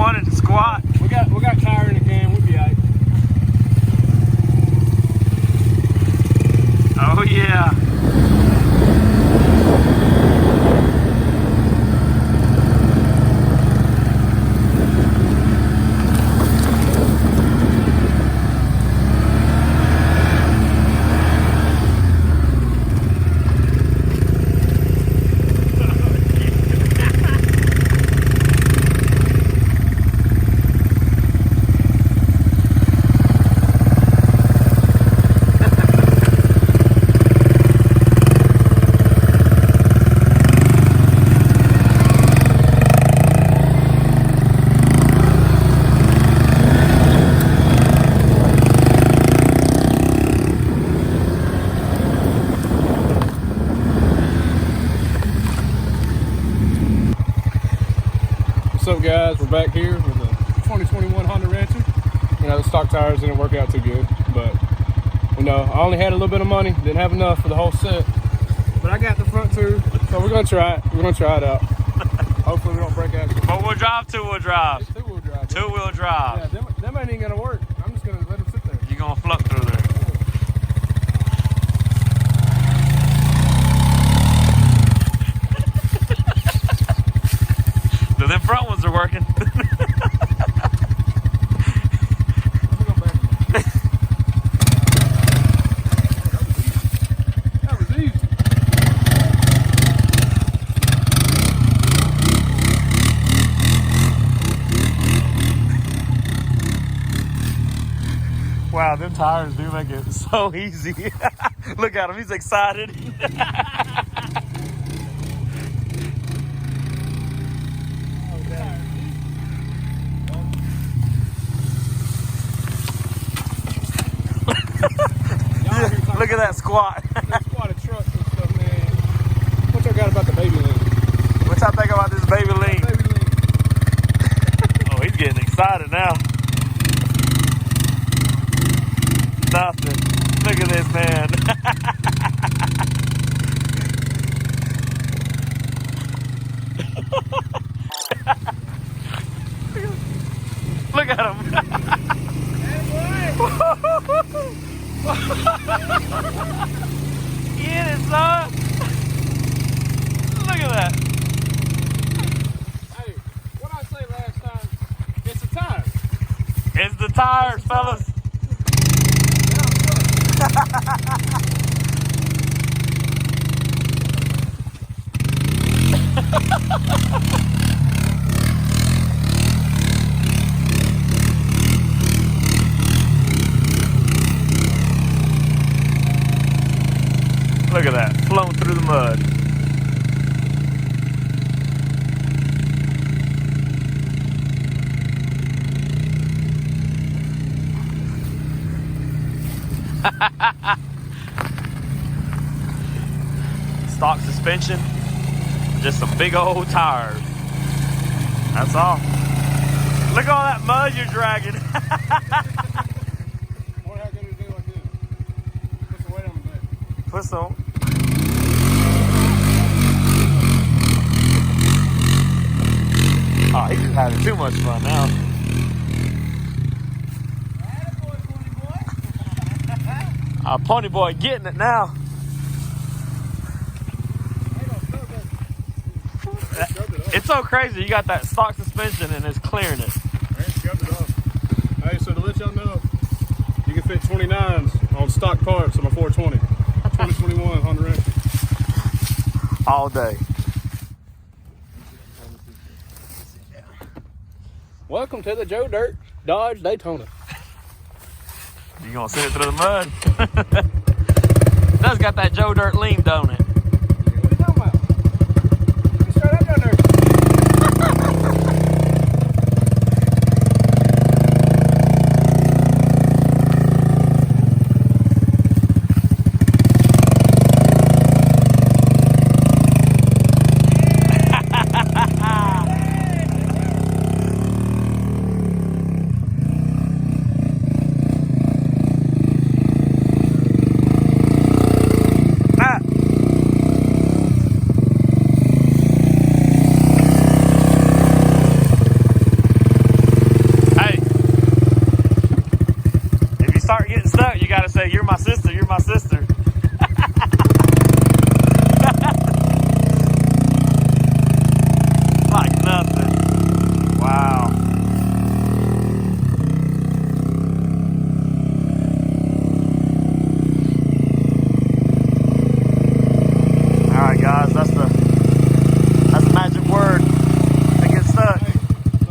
2021 and squat. We got tire in the can. We'll be all right. Oh yeah. What's up, guys? We're back here with a 2021 Honda Rancher. You know, the stock tires didn't work out too good, but you know, I only had a little bit of money, didn't have enough for the whole set. But I got the front two, so we're gonna try it. We're gonna try it out. Hopefully we don't break out. 4-wheel drive, 2-wheel drive. It's 2-wheel drive. 2-wheel drive. Yeah, them ain't even gonna work. I'm just gonna let them sit there. You're gonna float through there. So them front ones are working. That was easy. Wow, them tires do make it so easy. Look at him, he's excited. Look at that squat. That squatted trucks and stuff, man. What y'all got about the baby lean? What y'all think about this baby lean? Baby lean. Oh, he's getting excited now. Nothing. Look at this man. Look at him. Get it, son. Look at that. Hey, what I say last time? It's the tires. It's the tires, fellas. Look at that, floating through the mud. Stock suspension, just some big old tires. That's all. Look at all that mud you're dragging. What how good it do like this? Put some weight on the back. Put some. Oh, he's just having too much fun now. Pony boy getting it now. It's so crazy. You got that stock suspension and it's clearing it. Hey, so to let y'all know, you can fit 29s on stock parts on a 420. 2021 Honda Rancher. All day. Welcome to the Joe Dirt Dodge Daytona. You gonna send it through the mud? That's got that Joe Dirt lean, don't it? What are you talking about? It's straight up down there. gotta say, you're my sister, you're my sister. Like nothing. Wow. Alright guys, that's the magic word. They get stuck. Hey,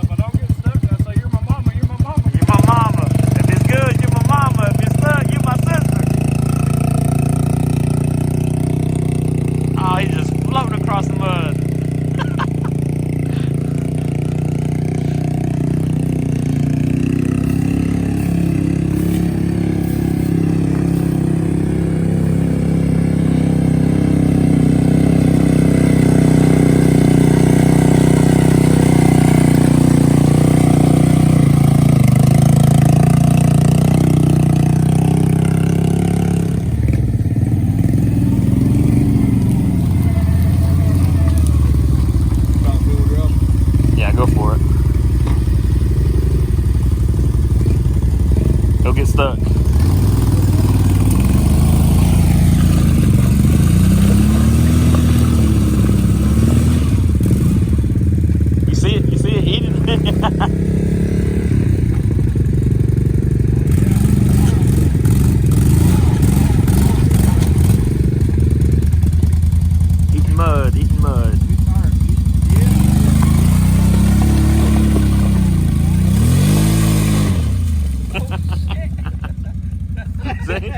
if I don't get stuck, I say you're my mama, you're my mama. You're my mama. If it's good, you're my mama. If you're stuck, you're my sister. Oh, he's just floating across the mud. Yeah, go for it. Go get stuck. You see it? You see it eating? Eating mud, eating mud. See?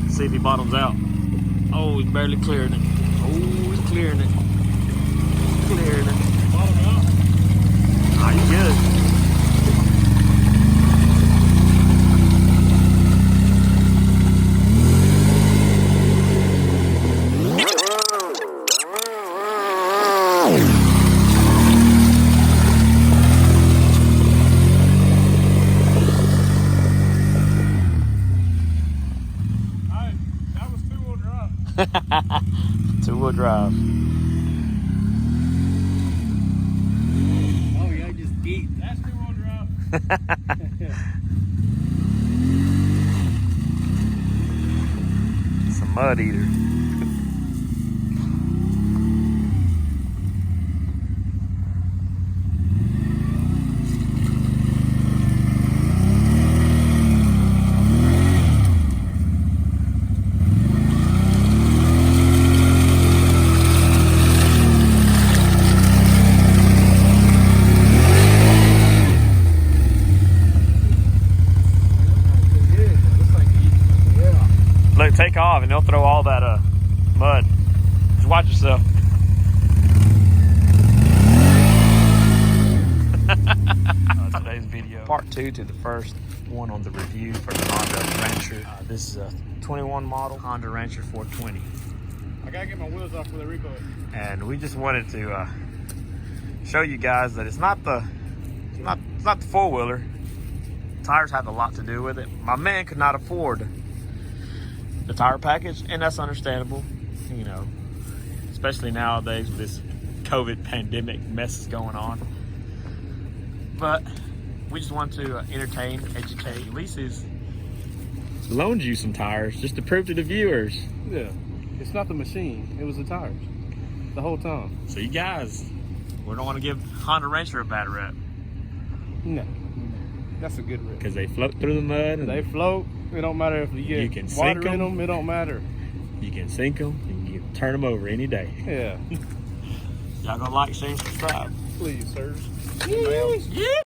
See if he bottoms out. Oh, he's barely clearing it. Oh, he's clearing it. Clearing it. Bottom out. Ah, you good. Hey, that was two-wheel drive. Two-wheel drive. Oh yeah, just eat. That's two-wheel drive. It's a mud eater. Look, take off and they'll throw all that mud. Just watch yourself. Today's video, part 2 to the first one on the review for the Honda Rancher. This is a 21 model Honda Rancher 420. I gotta get my wheels off for the repo. And we just wanted to show you guys that it's not the four-wheeler. Tires have a lot to do with it. My man could not afford the tire package, and that's understandable, you know, especially nowadays with this COVID pandemic mess is going on. But we just want to entertain, educate. At least he's loaned you some tires just to prove to the viewers. Yeah, it's not the machine, it was the tires the whole time. So you guys, we don't want to give Honda Rancher a bad rep. No, that's a good rip. Because they float through the mud. And They float. It don't matter if you You get can water sink in 'em. them. It don't matter. you can sink them, you can turn them over any day. Yeah. Y'all gonna like, share, and subscribe. Please, sirs. Yeah.